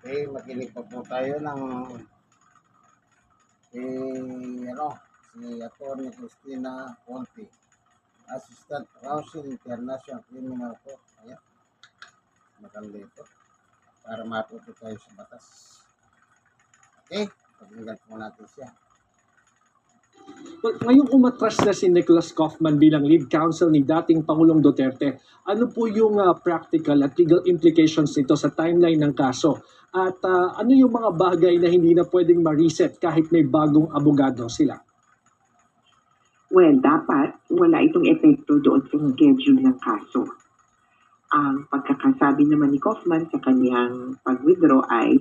Okay, makinig pa po tayo ng si, si Atty. Cristina Conti, Assistant Counsel International Criminal Court. Ayan, maganda ito para matuto tayo sa batas. Okay, pakinggan po natin siya. Well, ngayong umatras na si Nicholas Kaufman bilang lead counsel ni dating Pangulong Duterte, ano po yung practical at legal implications nito sa timeline ng kaso? At ano yung mga bagay na hindi na pwedeng ma-reset kahit may bagong abogado sila? Well, dapat wala itong epekto doon sa schedule ng kaso. Ang pagkakasabi naman ni Kaufman sa kanyang pag-withdraw ay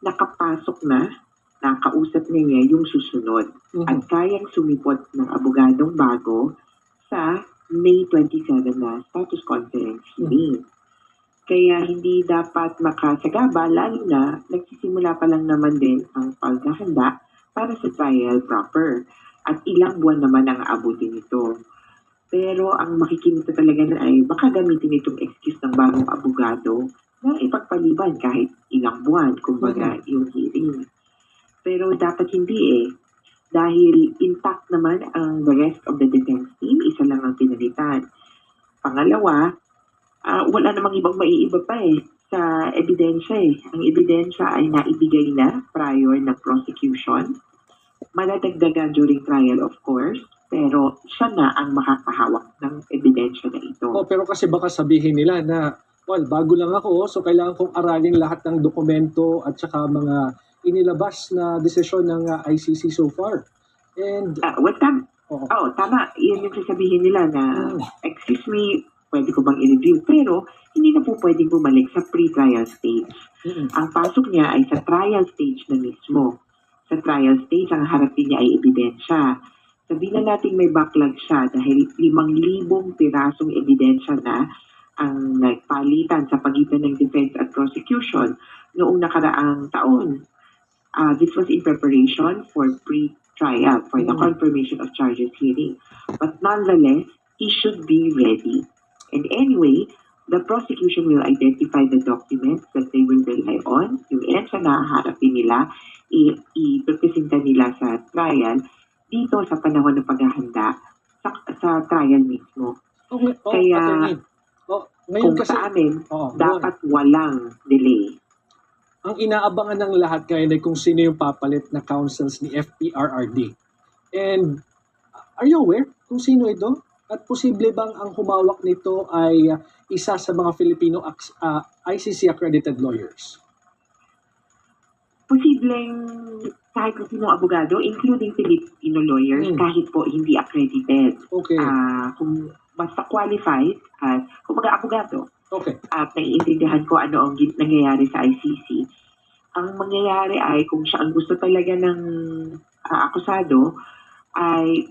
nakapasok na, nakausap niya yung susunod at kayang sumipot ng abogadong bago sa May 27 na status conference hearing. Kaya hindi dapat makasagaba, lalo na nagsisimula pa lang naman din ang paghahanda para sa trial proper. At ilang buwan naman ang abutin nito. Pero ang makikita talaga na ay baka gamitin itong excuse ng bagong abogado na ipagpaliban kahit ilang buwan, kumbaga yung hearing. Pero dapat hindi dahil intact naman ang the rest of the defense team, isa lang ang pinalitan. Pangalawa, wala namang ibang maiiba pa sa ebidensya Ang ebidensya ay naibigay na prior ng prosecution. Madadagdagan during trial of course, pero siya na ang makakahawak ng ebidensya na ito. Pero kasi baka sabihin nila na, well, bago lang ako, so kailangan kong aralin lahat ng dokumento at saka mga inilabas na desisyon ng ICC so far. And tama. Iyan yung sasabihin nila na, excuse me, pwede ko bang i-review? Pero hindi na po pwedeng bumalik sa pre-trial stage. Ang pasok niya ay sa trial stage na mismo. Sa trial stage, ang harapin niya ay ebidensya. Sabihin na natin may backlog siya dahil 5,000 pirasong ebidensya na ang nagpalitan sa pagitan ng defense at prosecution noong nakaraang taon. This was in preparation for pre-trial, for the confirmation of charges hearing. But nonetheless, he should be ready. And anyway, the prosecution will identify the documents that they will rely on. Yung ebidensya na harapin nila, i-presenta nila sa trial dito sa panahon ng paghahanda sa trial mismo. Kaya kung sa amin, dapat walang delay. Ang inaabangan ng lahat ngayon ay kung sino yung papalit na counsels ni FPRRD. And are you aware kung sino ito? At posible bang ang humawak nito ay isa sa mga Filipino ICC accredited lawyers? Posibleng kahit kung sino abogado, including Filipino lawyers, kahit po hindi accredited. Okay. Kung basta qualified at kumbaga abogado. Okay. At naiintindihan ko ano ang nangyayari sa ICC. Ang mangyayari ay kung siya ang gusto talaga ng akusado, ay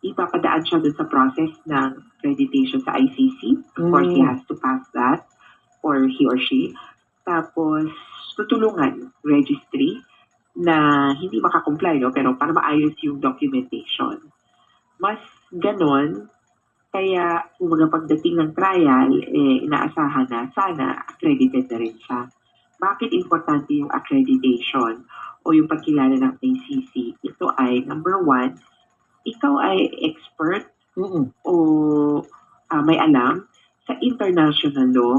ipapadaan siya dun sa process ng accreditation sa ICC. Of course, he has to pass that, or he or she. Tapos, tutulungan registry na hindi makakomply, pero para maayos yung documentation. Mas ganon, kaya kung pagdating ng trial, inaasahan na sana accredited na rin siya. Bakit importante yung accreditation o yung pagkilala ng ICC? Ito ay, number one, ikaw ay expert o may alam sa international law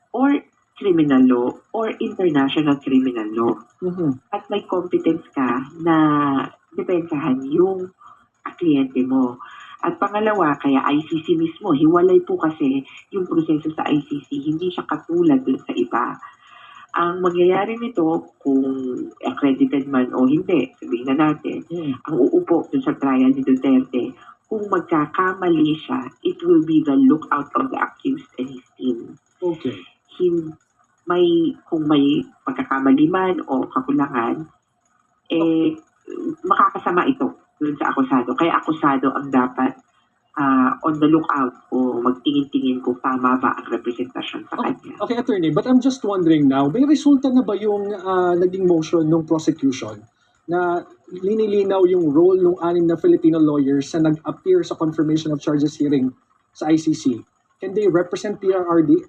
or criminal law or international criminal law. At may competence ka na depensahan yung kliyente mo. At pangalawa, kaya ICC mismo, hiwalay po kasi yung proseso sa ICC, hindi siya katulad dun sa iba. Ang mangyayari nito, kung accredited man o hindi, sabihin na natin, ang uupo dun sa trial ni Duterte, kung magkakamali siya, it will be the lookout of the accused and his team. Okay. Kung may pagkakamali man o kakulangan, makakasama ito dun sa akusado. Kaya akusado ang dapat on the lookout o magtingin-tingin kung tama ba ang representasyon sa kanya. Okay, attorney, but I'm just wondering now, may resulta na ba yung naging motion ng prosecution na linilinaw yung role ng 6 na Filipino lawyers na nag-appear sa confirmation of charges hearing sa ICC? Can they represent PRRD?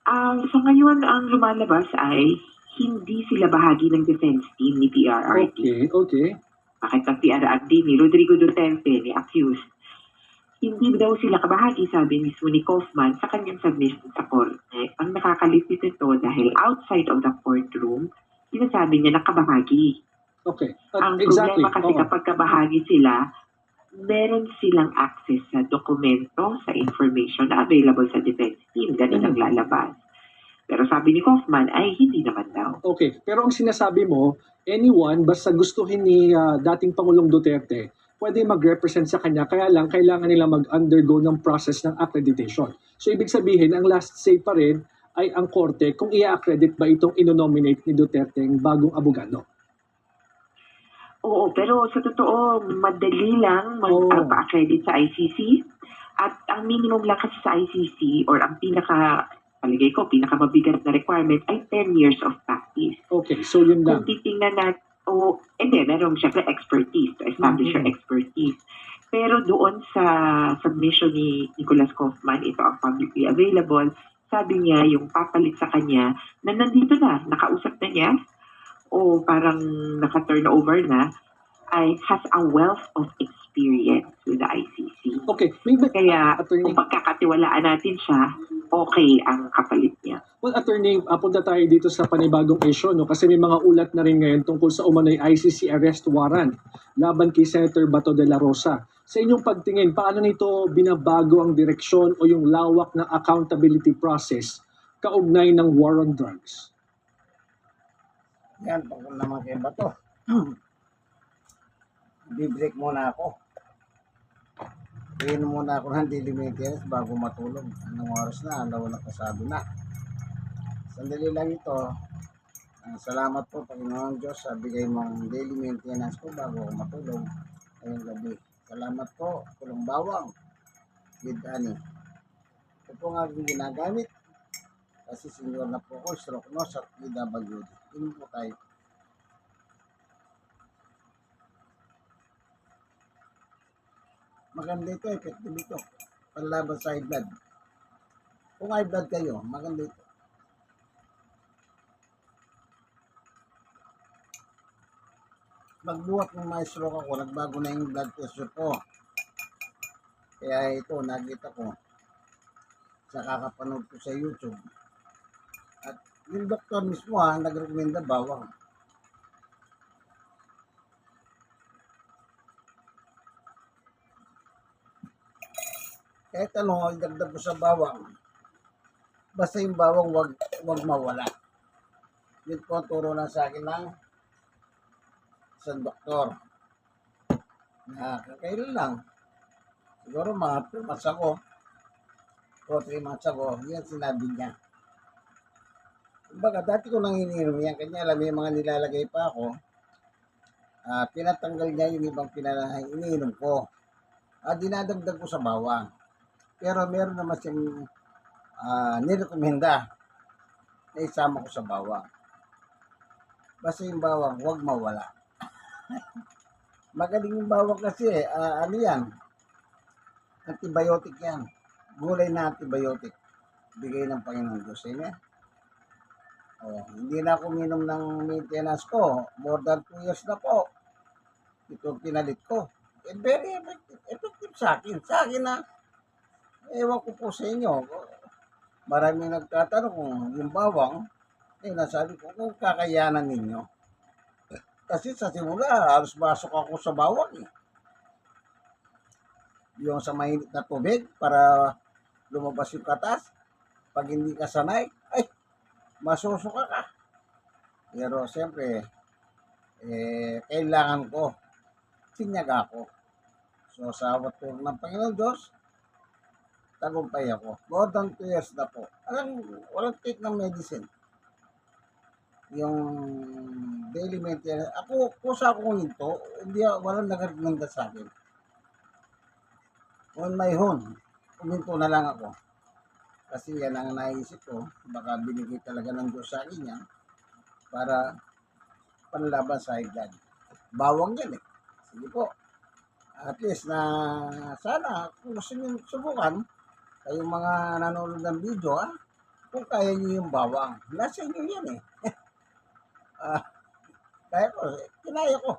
So ngayon, ang lumalabas ay hindi sila bahagi ng defense team ni PRRD. Okay. Bakit ang PRRD ni Rodrigo Duterte, ni accused, hindi daw sila kabahagi, sabi mismo ni Kaufman sa kanyang submission sa korte. Ang nakakalipit nito dahil outside of the courtroom, sinasabi niya na kabahagi. Okay. Ang Exactly. problema kasi Oo. kapag kabahagi sila, meron silang access sa dokumento, sa information na available sa defense team. Ganun ang lalabas. Pero sabi ni Kaufman ay hindi naman daw. Okay, pero ang sinasabi mo, anyone, basta gustuhin ni dating Pangulong Duterte, pwede mag-represent sa kanya, kaya lang kailangan nila mag-undergo ng process ng accreditation. So ibig sabihin, ang last say pa rin ay ang korte kung i-accredit ba itong inonominate ni Duterte ng bagong abogado. Oo, pero sa totoo, madali lang mag-accredit sa ICC. At ang minimum lang kasi sa ICC or ang palagay ko, pinakamabigat na requirement ay 10 years of practice. Okay, so yun Kung lang. titingnan natin, merong syempre expertise to establish your expertise. Pero doon sa submission ni Nicholas Kaufman, ito ang publicly available, sabi niya yung papalit sa kanya na nandito na, nakausap na niya, o parang naka-turn over na, ay has a wealth of experience with the ICC. Okay, Kaya attorney, kung pagkakatiwalaan natin siya, okay ang kapalit niya. well, attorney, punta tayo dito sa panibagong issue, no? Kasi may mga ulat na rin ngayon tungkol sa umano'y ICC arrest warrant laban kay Senator Bato de la Rosa. Sa inyong pagtingin, paano nito binabago ang direksyon o yung lawak ng accountability process kaugnay ng war on drugs? Yan, tungkol naman kay Bato. Bibreak muna ako. Iinom muna ako ng daily maintenance bago matulog. Anong oras na? Alaw na kasabi na. Sandali lang ito. Salamat po, Panginoon Diyos, sa bigay mong daily maintenance ko bago ako matulog ngayong gabi. Salamat po, Kulong Bawang, with Ani. Ito po nga ginagamit kasi senior na po ko, stroke nose at PWD. Inom po tayo. Maganda ito, effective ito. Panlaban sa high blood. Kung high blood kayo, maganda ito. Magbuhat ng may stroke ako, nagbago na yung blood pressure ko. Kaya ito, nakita ko sa kakapanood ko sa YouTube. At yung doktor mismo nag-recommenda bawang. Kahit ano, idagdag ko sa bawang. Basta yung bawang wag mawala. Yun po ang turo na sa akin ng isang doktor. Kakailan lang. Siguro mga 2 months ako. O 3 months ako. Yan sinabi niya. Kumbaga, dati ko nang ininom yan. Kanya alam yung mga nilalagay pa ako. Pinatanggal niya yung ibang iniinom ko. Dinadagdag ko sa bawang. Pero meron naman siyang nirekomenda na isama ko sa bawang. Basta yung bawang, huwag mawala. Magaling yung bawang kasi ano yan? Antibiotic yan. Gulay na antibiotic. Bigay ng Panginoon Diyos. Amen? Hindi na ako minom ng maintenance ko. More than 2 years na po. Ito pinalit ko. Very effective. Effective sa akin. Sa akin ewan ko po sa inyo. Maraming nagtatanong kung yung bawang, nasabi ko kung kakayanan ninyo. Kasi sa simula, halos basok ako sa bawang. Yung sa mainit na tubig para lumabas yung katas. Pag hindi ka sanay, masusuka ka. Pero siyempre, kailangan ko. Sinyaga ako. So sa watur ng Panginoon Diyos, tagumpay ako. More than 2 years na po. Walang take ng medicine. Yung daily maintenance. Ako, kusa ako ito, walang nag-recommenda sa akin. On my own, kuminto na lang ako. Kasi yan ang naisip ko. Baka binigay talaga ng Diyos sa akin yan para panlaban sa high blood. Bawang yan eh. Sige po. At least na sana kung gusto nyo subukan, kayong mga nanonood ng video kung kaya nyo yung bawang. Nasa inyo yan eh. Ah, kaya ko, kinaya ko.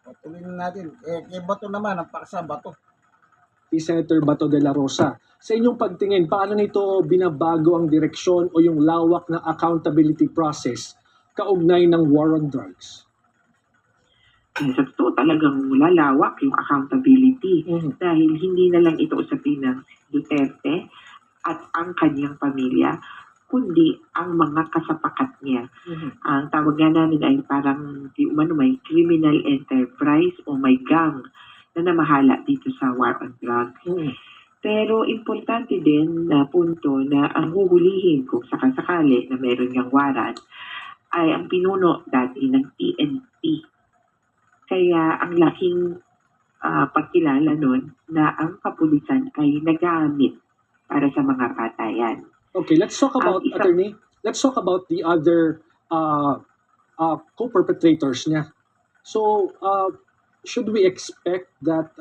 Patuloy na natin. Kay Bato naman, ang paksa Bato. Si Senator Bato de la Rosa. Sa inyong pagtingin, paano nito binabago ang direksyon o yung lawak na accountability process kaugnay ng war on drugs? Sa totoo talagang lalawak yung accountability Mhm. dahil hindi na lang ito usapin ng Duterte at ang kanyang pamilya, kundi ang mga kasapakat niya. Ang tawag nga namin ay parang di umano may criminal enterprise o may gang na namahala dito sa war on drugs. Mhm. Pero importante din na punto na ang huhulihin kung sakasakali na meron niyang warrant ay ang pinuno dati ng PNP. Kaya ang laking pagkilala nun na ang kapulisan ay nagamit para sa mga patayan. Okay, let's talk about, isa- attorney, let's talk about the other co-perpetrators niya. So, should we expect that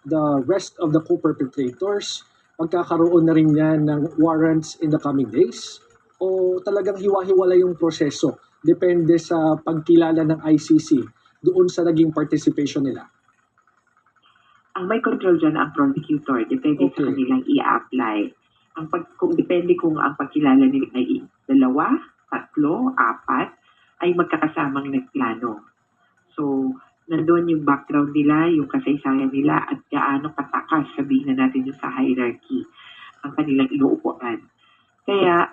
the rest of the co-perpetrators magkakaroon na rin yan ng warrants in the coming days? O talagang hiwa-hiwala yung proseso? Depende sa pagkilala ng ICC doon sa naging participation nila. Ang may control dyan ang prosecutor, depende sa Okay. kanilang i-apply. Depende kung ang pagkilala nila ay 2, 3, 4, ay magkakasamang nagplano. So, nandun yung background nila, yung kasaysayan nila, at gaano katakas, sabihin na natin yung sa hierarchy, ang kanilang inuupuan. Kaya,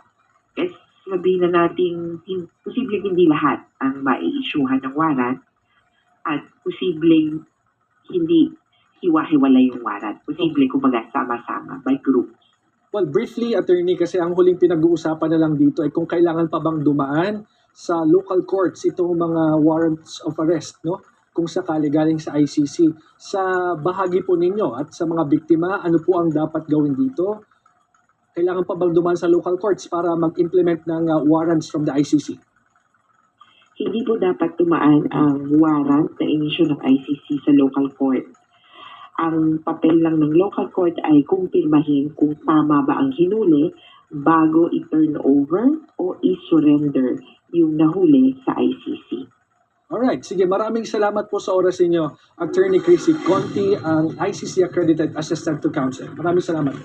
sabihin na natin, posibleng hindi lahat ang mai-issuehan ng warrant at posibleng hindi hiwa-hiwalay yung warrant. Posible, kumbaga, sama-sama, by groups. Well, briefly, attorney, kasi ang huling pinag-uusapan na lang dito ay kung kailangan pa bang dumaan sa local courts itong mga warrants of arrest, no? Kung sakali galing sa ICC. Sa bahagi po ninyo at sa mga biktima, ano po ang dapat gawin dito? Kailangan pa bang dumaan sa local courts para mag-implement ng warrants from the ICC? Hindi po dapat tumaan ang warrant na inisyu ng ICC sa local court. Ang papel lang ng local court ay kumpirmahin kung tama ba ang hinuli bago i-turn over o i-surrender yung nahuli sa ICC. Alright, sige, maraming salamat po sa oras ninyo. Attorney Chrissy Conti, ang ICC Accredited Assistant to Counsel. Maraming salamat.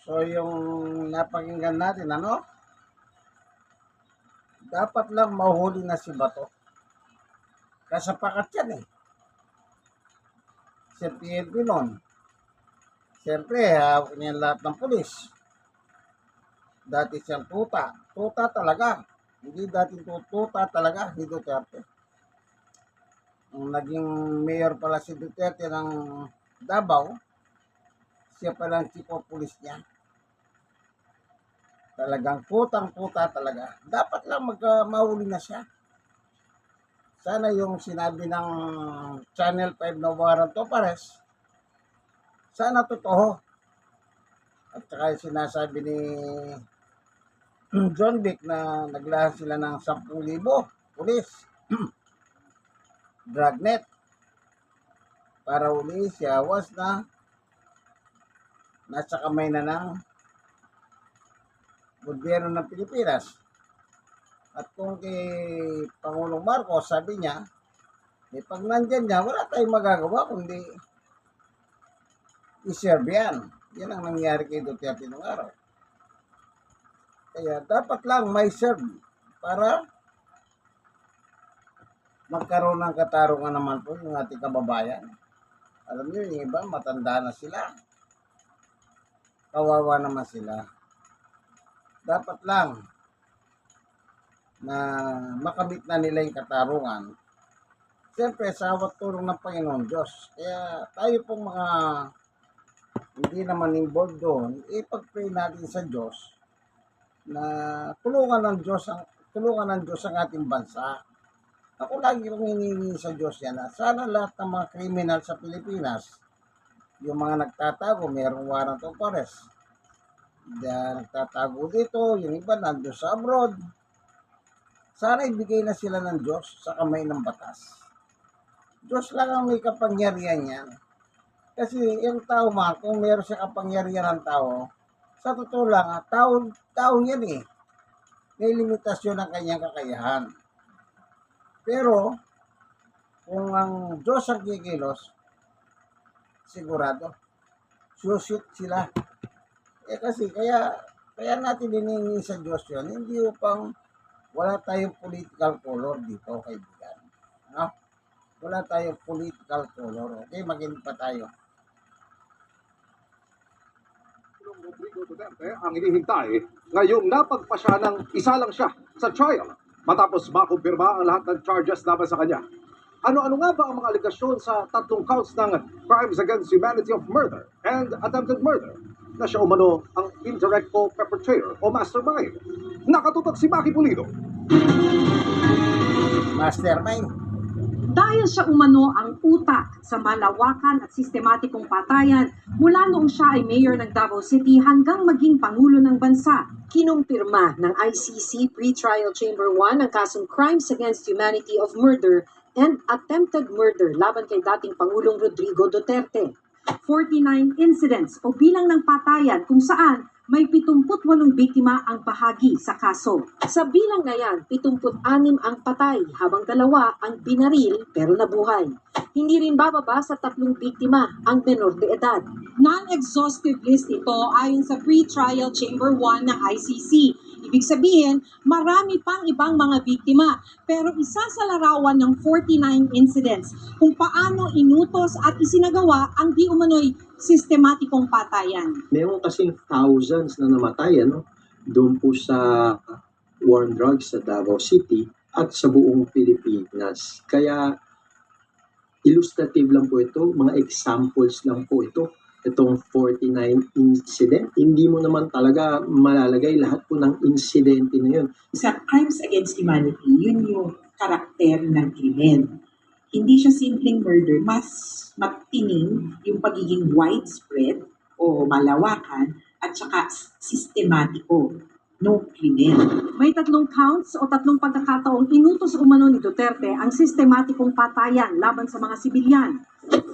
So yung napakinggan natin, dapat lang mahuli na si Bato. Kasapakat yan eh. Si PNP nun. Siyempre, hawak niya lahat ng pulis. Dati siyang tuta. Tuta talaga. Hindi dati tuta talaga ni Duterte. Nung naging mayor pala si Duterte ng Davao, siya pala ang chief of police niya. Talagang putang-puta talaga. Dapat lang mahuli na siya. Sana yung sinabi ng Channel 5 na warrant of arrest, sana totoo. At saka yung sinasabi ni John Vic na naglahan sila ng 10,000 pulis. Dragnet. Para uli siya was na nasa kamay na ng gobyerno ng Pilipinas. At kung kay Pangulong Marcos, sabi niya, pag nandyan niya, wala tayong magagawa kundi i-serve yan. Yan ang nangyari kay Duterte nung araw. Kaya dapat lang may serve para magkaroon ng katarungan naman po yung ating kababayan. Alam niyo, yung iba, matanda na sila. Kawawa naman sila. Dapat lang na makamit na nila yung katarungan. Siyempre, sa hawat tulong ng Panginoon Diyos. Kaya tayo pong mga hindi naman involved doon, ipag-pray natin sa Diyos na tulungan ng Diyos ang ating bansa. Ako lagi kong hinihingi sa Diyos yan na sana lahat ng mga kriminal sa Pilipinas, yung mga nagtatago, mayroong warrant of arrest. Diyan, nagtatago dito, yung iba nandun sa abroad. Sana ibigay na sila ng Diyos sa kamay ng batas. Diyos lang ang may kapangyarihan yan. Kasi yung tao kung meron siya kapangyarihan ng tao, Sa totoo lang, tao yan eh. May limitasyon ang kanyang kakayahan. Pero, kung ang Diyos ang kikilos, sigurado, sushoot sila. Kasi kaya natin hiningi sa Diyos yun, hindi upang wala tayong political color dito, kaibigan. No? Wala tayong political color. Okay, makinig pa tayo. Rodrigo Duterte ang hinihintay ngayong napagpasya ng isa lang siya sa trial matapos makumpirma ang lahat ng charges laban sa kanya. Ano-ano nga ba ang mga aligasyon sa tatlong counts ng crimes against humanity of murder and attempted murder na siya umano ang indirect co-perpetrator o mastermind? Nakatutok si Maki Pulido. Mastermind. Dahil siya umano ang utak sa malawakan at sistematikong patayan mula noong siya ay mayor ng Davao City hanggang maging Pangulo ng Bansa. Kinumpirma ng ICC Pre-Trial Chamber 1 ang kasong Crimes Against Humanity of Murder and Attempted Murder laban kay dating Pangulong Rodrigo Duterte. 49 incidents o bilang ng patayan kung saan may 78 biktima ang bahagi sa kaso. Sa bilang na yan, 76 ang patay habang 2 ang binaril pero nabuhay. Hindi rin bababa sa 3 biktima ang menor de edad. Non-exhaustive list ito ayon sa Pre-Trial Chamber 1 ng ICC. Ibig sabihin, marami pang ibang mga biktima, pero isa sa larawan ng 49 incidents kung paano inutos at isinagawa ang di umano'y sistematikong patayan. Meron kasing thousands na namatay doon po sa war on drugs sa Davao City at sa buong Pilipinas. Kaya illustrative lang po ito, mga examples lang po ito. Itong 49 incident, hindi mo naman talaga malalagay lahat po ng insidente na yun. Sa crimes against humanity, yun yung karakter ng krimen. Hindi siya simpleng murder, mas matining yung pagiging widespread o malawakan at saka sistematiko no krimen. May 3 counts o 3 pagkakataong inutos umano ni Duterte ang sistematikong patayan laban sa mga sibilyan.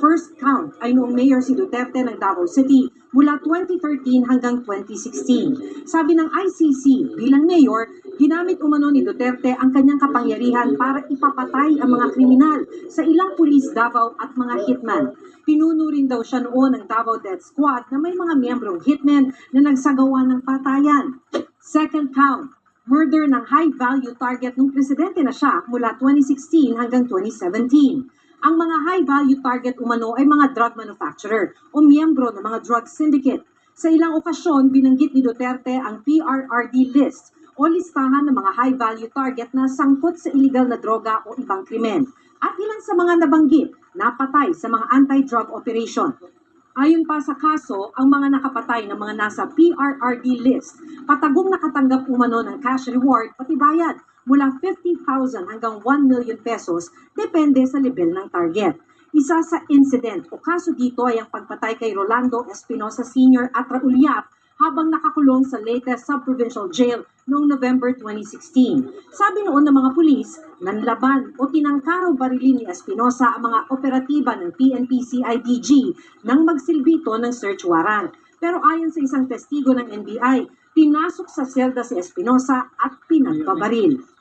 First count ay noong mayor si Duterte ng Davao City mula 2013 hanggang 2016. Sabi ng ICC, bilang mayor, ginamit umano ni Duterte ang kanyang kapangyarihan para ipapatay ang mga kriminal sa ilang pulis Davao at mga hitman. Pinuno rin daw siya noon ng Davao Death Squad na may mga miyembrong hitmen na nagsagawa ng patayan. Second count, murder ng high-value target ng presidente na siya mula 2016 hanggang 2017. Ang mga high-value target umano ay mga drug manufacturer o miyembro ng mga drug syndicate. Sa ilang okasyon, binanggit ni Duterte ang PRRD list o listahan ng mga high-value target na sangkot sa illegal na droga o ibang krimen. At ilan sa mga nabanggit, napatay sa mga anti-drug operation. Ayon pa sa kaso, ang mga nakapatay ng mga nasa PRRD list, patagong nakatanggap umano ng cash reward pati bayad mula 50,000 hanggang 1 million pesos depende sa level ng target. Isa sa incident o kaso dito ay ang pagpatay kay Rolando Espinosa Sr. at Raul Yap habang nakakulong sa latest sub-provincial jail noong November 2016. Sabi noon ng mga pulis, nanlaban o tinangkaraw barilin ni Espinosa ang mga operatiba ng PNP-CIDG nang magsilbito ng search warrant. Pero ayon sa isang testigo ng NBI, pinasok sa selda si Espinosa at pinagbabaril.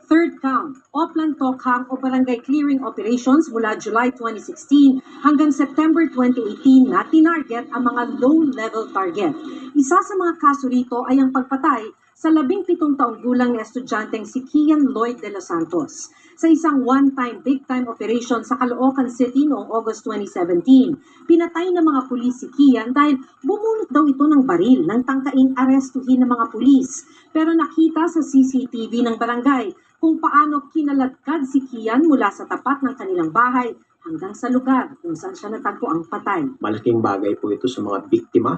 Third count, Oplan Tokhang o Barangay Clearing Operations mula July 2016 hanggang September 2018 na tinarget ang mga low-level target. Isa sa mga kaso rito ay ang pagpatay sa 17 taong gulang na estudyanteng si Kian Lloyd de los Santos sa isang one-time, big-time operation sa Caloocan City noong August 2017. Pinatay ng mga pulis si Kian dahil bumulot daw ito ng baril nang tangkaing arestuhin ng mga pulis. Pero nakita sa CCTV ng barangay kung paano kinaladkad si Kian mula sa tapat ng kanilang bahay hanggang sa lugar kung saan siya natagpo ang patay. Malaking bagay po ito sa mga biktima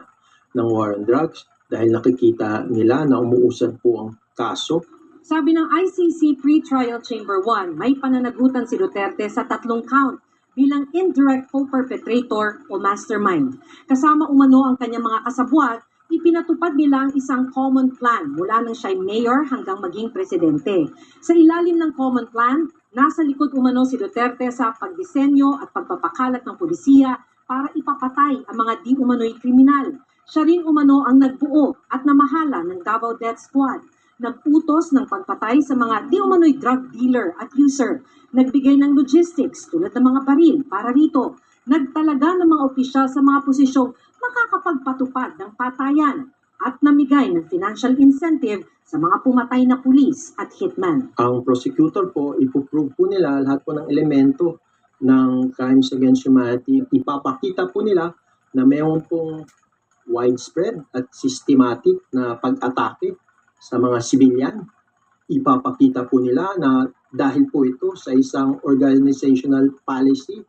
ng war on drugs dahil nakikita nila na umuusad po ang kaso. Sabi ng ICC Pre-Trial Chamber 1, may pananagutan si Duterte sa 3 count bilang indirect co-perpetrator o mastermind. Kasama umano ang kanyang mga kasabwat, ipinatupad nila ang isang common plan mula nang siya'y mayor hanggang maging presidente. Sa ilalim ng common plan, nasa likod umano si Duterte sa pagdisenyo at pagpapakalat ng pulisiya para ipapatay ang mga di umano'y kriminal. Siya rin umano ang nagbuo at namahala ng Davao Death Squad. Nag-utos ng pagpatay sa mga di umano'y drug dealer at user. Nagbigay ng logistics tulad ng mga baril para rito. Nagtalaga ng mga opisyal sa mga posisyong makakapagpatupad ng patayan at namigay ng financial incentive sa mga pumatay na pulis at hitman. Ang prosecutor po, ipoprove po nila lahat po ng elemento ng crimes against humanity. Ipapakita po nila na mayroon pong widespread at systematic na pag-atake sa mga sibilyan. Ipapakita po nila na dahil po ito sa isang organizational policy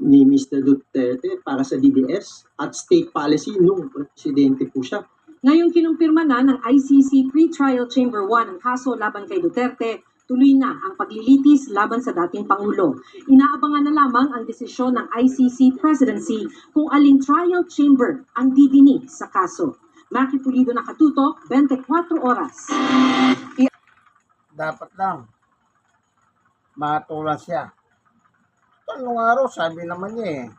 ni Mr. Duterte para sa DDS at state policy nung presidente po siya. Ngayong kinumpirma na ng ICC Pre-Trial Chamber 1 ang kaso laban kay Duterte, tuloy na ang paglilitis laban sa dating Pangulo. Inaabangan na lamang ang desisyon ng ICC Presidency kung aling trial chamber ang didinig sa kaso. Maki Pulido, nakatutok, 24 oras. Dapat lang matulan siya. Tanong araw, sabi naman niya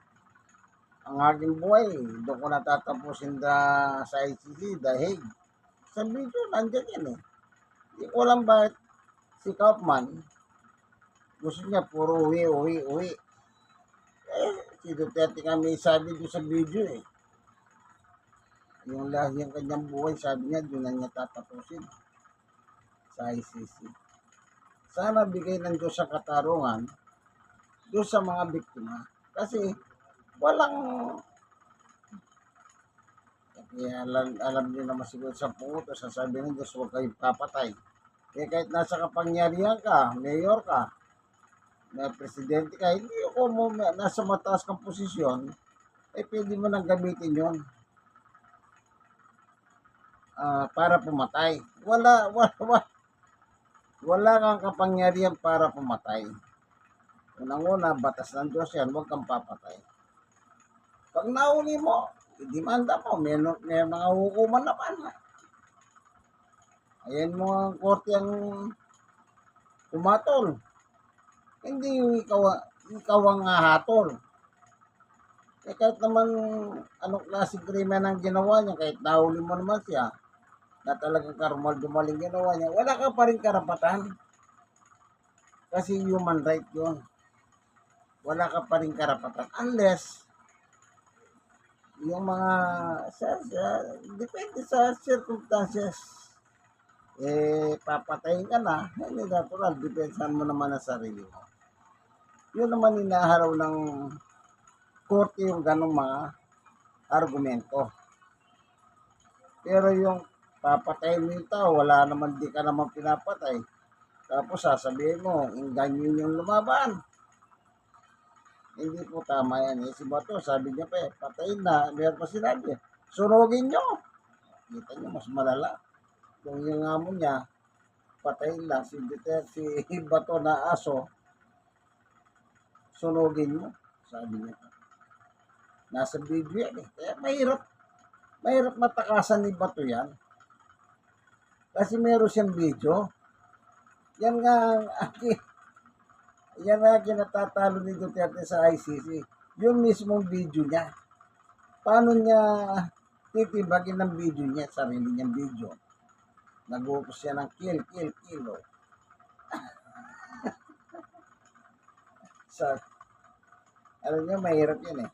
ang aking buhay, doon ko natatapusin sa ICC, The Hague. Sa video, nandiyan yan Hindi ko alam bakit si Kaufman, gusto niya puro uwi. Si Duterte kami sabi doon sa video Yung kanyang buhay, sabi niya, doon na niya tatapusin sa ICC. Sana bigay ng Diyos sa katarungan doon sa mga biktima. Kasi walang alam niyo naman siguro sa puto, sasabi ng Diyos, huwag kayong papatay. Kahit nasa kapangyarihan ka, mayor ka, na presidente ka, hindi ako mo nasa mataas kang posisyon, pwede mo nang gamitin yon para pumatay. Wala kang kapangyarihan para pumatay. Unang-una, batas ng Diyos yan, huwag kang papatay. Pag nauli mo, idimanda mo, may mga hukuman naman. Ayan mo ang korte ang umatol. Hindi ikaw ang hatol. Kahit naman anong klaseng krimen ang ginawa niya, kahit nahuli mo naman siya, na talagang karumal-dumaling ginawa niya, wala ka pa rin karapatan. Kasi human right yun. Wala ka pa rin karapatan. Unless, yung mga, depende sa circumstances, papatayin ka na, hindi natural, depensahan mo naman ang sarili mo. Yun naman inaharaw ng korte yung ganong mga argumento. Pero yung papatayin mo yung tao, wala naman, di ka naman pinapatay. Tapos sasabihin mo, ganyan yung lumaban. Hindi po tama yan. Si Bato, sabi niya patayin na, meron pa sinabi. Sunugin nyo. Kita nyo, mas malala. Kung yung amo niya, patayin lang. Si Bato na aso, sunugin nyo. Sabi niya. Nasa video yan Kaya mahirap matakasan ni Bato yan. Kasi meron siyang video. Yan nga kinatatalo ni Duterte sa ICC. Yung mismong video niya. Paano niya titibagin ng video niya, sarili niyang video? Nag-uupos siya ng kill. Alam niyo, mahirap yan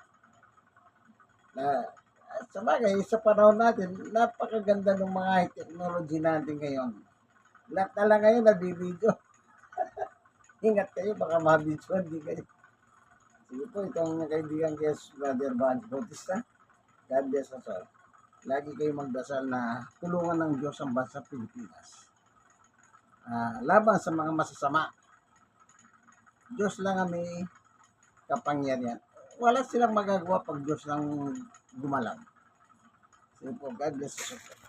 sa bagay, sa panahon natin, napakaganda ng mga technology natin ngayon. Lahat na lang ngayon nabibidyo. Ingat kayo, baka mabidyo, hindi kayo. Sige po, itong kaibigan guest, Brother Van Bautista. God bless us all. Lagi kayo magdasal na tulungan ng Diyos ang bansa Pilipinas. Laban sa mga masasama. Diyos lang ang may kapangyarihan. Wala silang magagawa pag Diyos lang gumalang. Sige po, God bless us all.